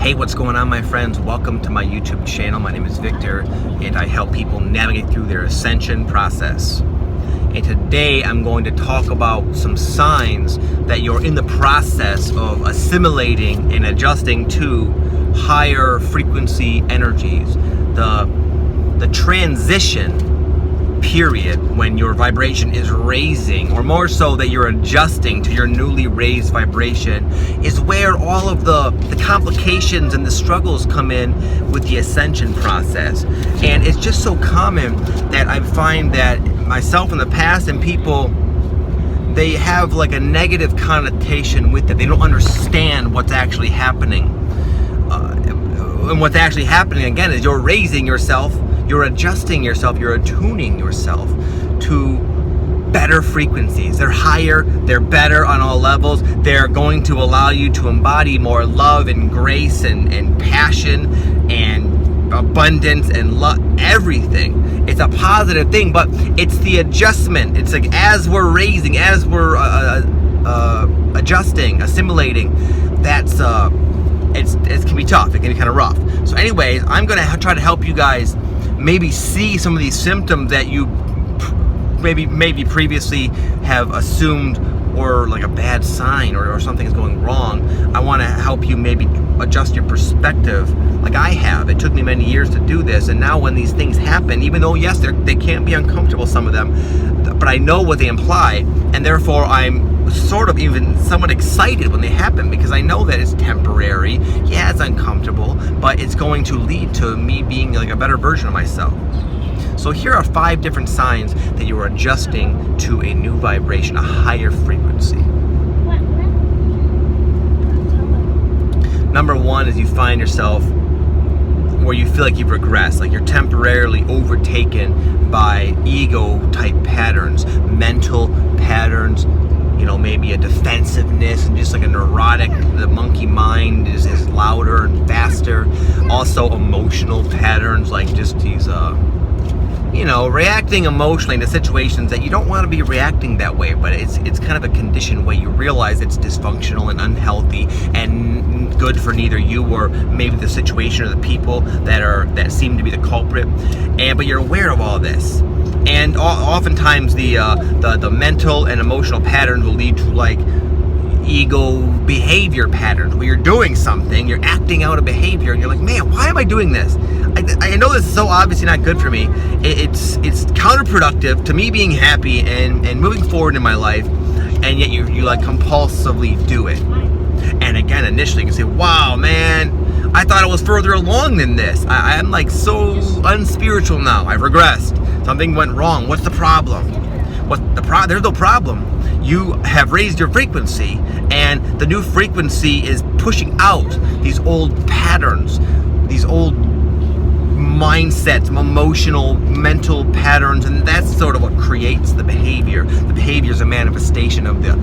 Hey, what's going on, my friends? Welcome to my YouTube channel. My name is Victor, and I help people navigate through their ascension process. And today I'm going to talk about some signs that you're in the process of assimilating and adjusting to higher frequency energies. The transition period when your vibration is raising, or more so that you're adjusting to your newly raised vibration, is where all of the complications and the struggles come in with the ascension process. And it's just so common that I find that myself in the past and people, they have like a negative connotation with it. They don't understand what's actually happening. And what's actually happening, again, is you're raising yourself, you're adjusting yourself, you're attuning yourself to better frequencies. They're higher, they're better on all levels. They're going to allow you to embody more love and grace and passion and abundance and love, everything. It's a positive thing, but it's the adjustment. It's like as we're raising, as we're adjusting, assimilating, that's it can be tough. It can be kind of rough. So anyways, I'm going to try to help you guys maybe see some of these symptoms that you maybe previously have assumed or like a bad sign or something is going wrong. I want to help you maybe adjust your perspective like I have. It took me many years to do this, and now when these things happen, even though yes, they can be uncomfortable, some of them, but I know what they imply, and therefore I'm sort of even somewhat excited when they happen, because I know that it's temporary. Yeah, it's uncomfortable, but it's going to lead to me being like a better version of myself. So here are 5 different signs that you are adjusting to a new vibration, a higher frequency. Number 1 is you find yourself where you feel like you've regressed, like you're temporarily overtaken by ego type patterns, mental patterns, maybe a defensiveness and just like a neurotic, the monkey mind is louder and faster. Also emotional patterns, like just these reacting emotionally to situations that you don't want to be reacting that way, but it's kind of a conditioned way. You realize it's dysfunctional and unhealthy and good for neither you or maybe the situation or the people that seem to be the culprit. But you're aware of all this. And oftentimes the mental and emotional patterns will lead to like ego behavior patterns where you're doing something, you're acting out a behavior, and you're like, man, why am I doing this? I know this is so obviously not good for me. It's counterproductive to me being happy and moving forward in my life, and yet you like compulsively do it. And again, initially you can say, wow, man, I thought I was further along than this. I'm like so unspiritual now. I've regressed. Something went wrong. What's the problem? There's no problem. You have raised your frequency, and the new frequency is pushing out these old patterns, these old mindsets, emotional, mental patterns, and that's sort of what creates the behavior. The behavior is a manifestation of the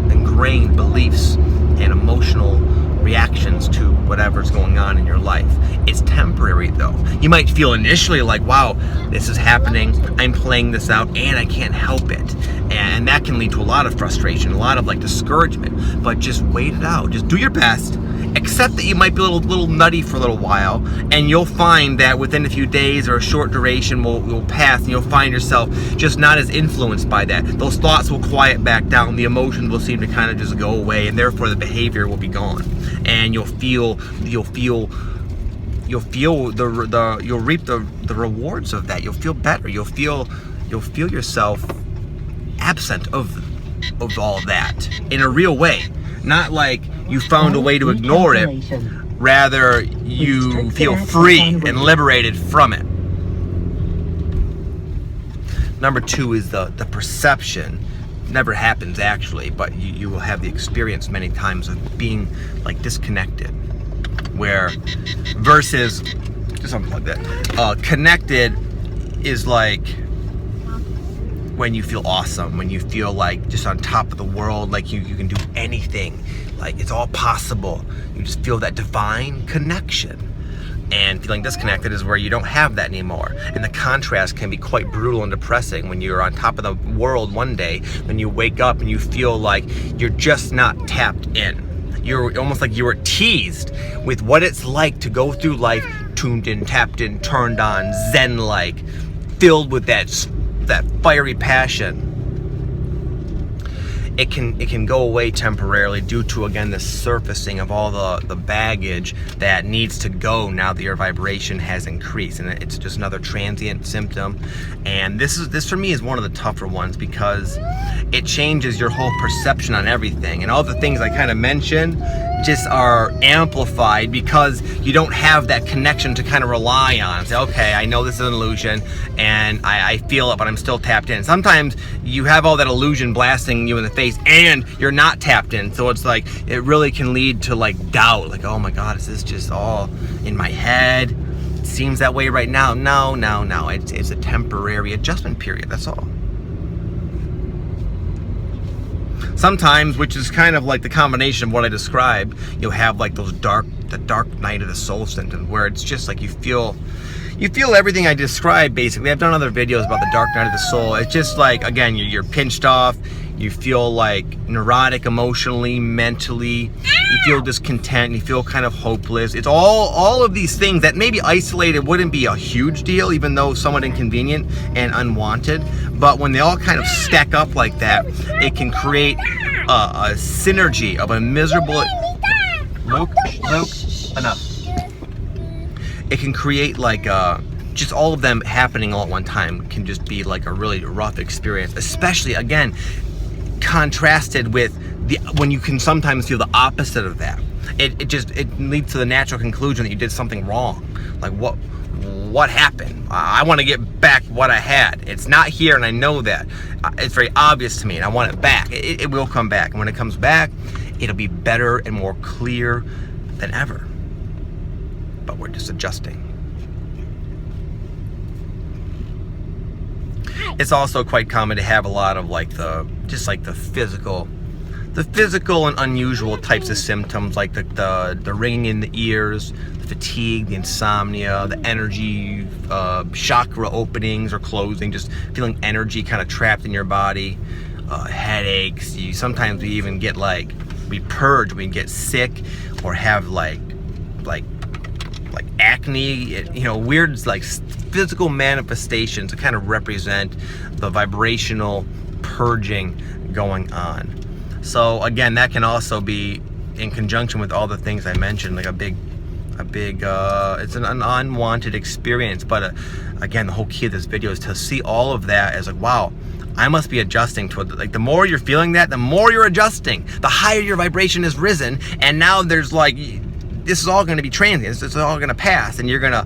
ingrained beliefs and emotional reactions to whatever's going on in your life. It's temporary though. You might feel initially like, wow, this is happening, I'm playing this out, and I can't help it. And that can lead to a lot of frustration, a lot of like discouragement. But just wait it out. Just do your best. Accept that you might be a little nutty for a little while, and you'll find that within a few days or a short duration will pass, and you'll find yourself just not as influenced by that. Those thoughts will quiet back down, the emotions will seem to kind of just go away, and therefore the behavior will be gone. And you'll reap the rewards of that. You'll feel better. You'll feel yourself absent of all that in a real way. Not like you found a way to ignore it, rather you feel free and liberated from it. Number 2 is the perception. Never happens actually, but you will have the experience many times of being like disconnected, where versus just something like that. Connected is like when you feel awesome, when you feel like just on top of the world, like you can do anything, like it's all possible. You just feel that divine connection. And feeling disconnected is where you don't have that anymore. And the contrast can be quite brutal and depressing when you're on top of the world one day, then you wake up and you feel like you're just not tapped in. You're almost like you were teased with what it's like to go through life tuned in, tapped in, turned on, zen-like, filled with that fiery passion. It can go away temporarily due to, again, the surfacing of all the baggage that needs to go now that your vibration has increased, and it's just another transient symptom. And this for me is one of the tougher ones, because it changes your whole perception on everything, and all the things I kind of mentioned just are amplified because you don't have that connection to kind of rely on and say, okay, I know this is an illusion and I feel it, but I'm still tapped in. Sometimes you have all that illusion blasting you in the face and you're not tapped in, so it's like it really can lead to like doubt, like, oh my god, is this just all in my head? It seems that way right now. No, it's a temporary adjustment period, that's all. Sometimes, which is kind of like the combination of what I described, you'll have like the dark night of the soul symptoms, where it's just like you feel everything I described. Basically, I've done other videos about the dark night of the soul. It's just like, again, you're pinched off, you feel like neurotic emotionally, mentally, you feel discontent, you feel kind of hopeless. It's all of these things that maybe isolated wouldn't be a huge deal, even though somewhat inconvenient and unwanted, but when they all kind of stack up like that, it can create a synergy of a miserable... Luke, enough. It can create like just all of them happening all at one time can just be like a really rough experience, especially, again, contrasted with when you can sometimes feel the opposite of that. It leads to the natural conclusion that you did something wrong. Like, what happened? I want to get back what I had. It's not here, and I know that. It's very obvious to me, and I want it back. It will come back, and when it comes back, it'll be better and more clear than ever. But we're just adjusting. It's also quite common to have a lot of like the physical and unusual types of symptoms, like the ringing in the ears, the fatigue, the insomnia, the energy, chakra openings or closing, just feeling energy kind of trapped in your body, headaches. Sometimes we even get we purge, we get sick, or have like acne, weird like physical manifestations to kind of represent the vibrational purging going on. So again, that can also be in conjunction with all the things I mentioned, like a big it's an unwanted experience. But again, the whole key of this video is to see all of that as like, wow, I must be adjusting to it. Like, the more you're feeling that, the more you're adjusting, the higher your vibration has risen, and now there's like, this is all going to be transient, this is all going to pass, and you're gonna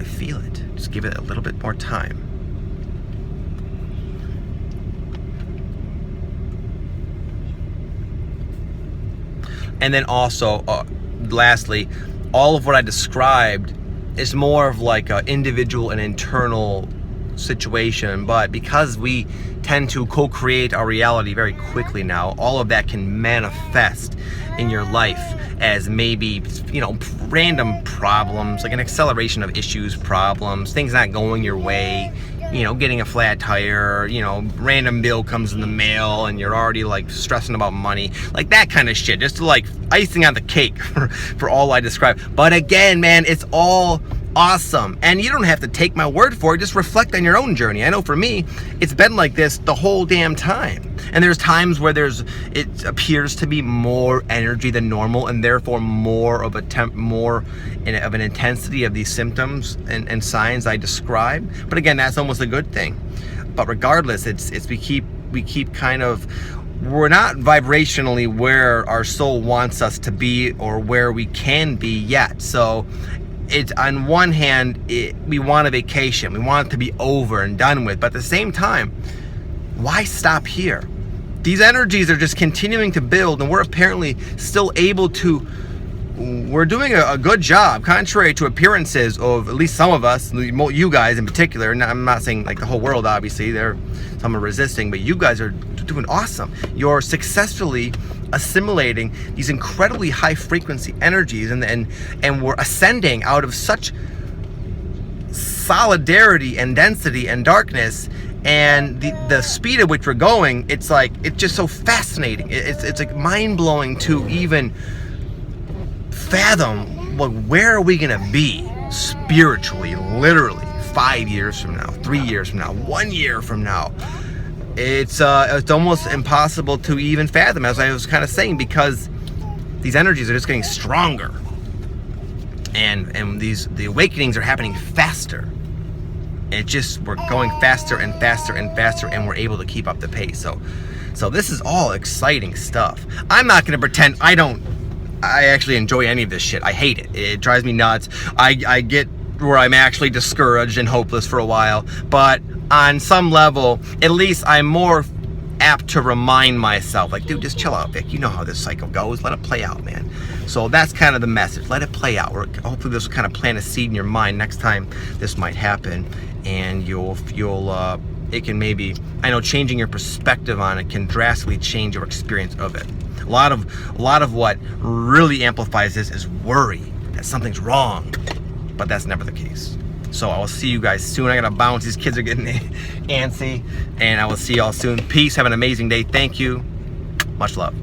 feel it. Just give it a little bit more time. And then also, lastly, all of what I described is more of like an individual and internal situation, but because we tend to co-create our reality very quickly now, all of that can manifest in your life as maybe, random problems, like an acceleration of issues, problems, things not going your way, getting a flat tire, random bill comes in the mail and you're already like stressing about money, like that kind of shit, just like icing on the cake for all I described. But again, man, it's all awesome, and you don't have to take my word for it. Just reflect on your own journey. I know for me, it's been like this the whole damn time, and there's times where it appears to be more energy than normal, and therefore more of an intensity of these symptoms and signs I describe. But again, that's almost a good thing. But regardless, we keep kind of, we're not vibrationally where our soul wants us to be or where we can be yet. So it's, on one hand, we want a vacation, we want it to be over and done with, but at the same time, why stop here? These energies are just continuing to build, and we're apparently still able to, we're doing a good job, contrary to appearances of at least some of us, you guys in particular, and I'm not saying like the whole world, obviously, some are resisting, but you guys are doing awesome. You're successfully assimilating these incredibly high frequency energies, and we're ascending out of such solidarity and density and darkness, And the speed at which we're going, it's just so fascinating. It's like mind-blowing to even fathom, well, where are we gonna be spiritually, literally 5 years from now, 3 years from now, 1 year from now. It's almost impossible to even fathom, as I was kind of saying, because these energies are just getting stronger, and the awakenings are happening faster. We're going faster and faster and faster, and we're able to keep up the pace. So this is all exciting stuff. I'm not going to pretend I actually enjoy any of this shit. I hate it. It drives me nuts. I get where I'm actually discouraged and hopeless for a while, but on some level, at least I'm more apt to remind myself, like, dude, just chill out, Vic. You know how this cycle goes. Let it play out, man. So that's kind of the message. Let it play out. Hopefully this will kind of plant a seed in your mind next time this might happen, and it can maybe, I know, changing your perspective on it can drastically change your experience of it. A lot of what really amplifies this is worry that something's wrong, but that's never the case. So I will see you guys soon. I gotta bounce. These kids are getting antsy, and I will see y'all soon. Peace. Have an amazing day. Thank you. Much love.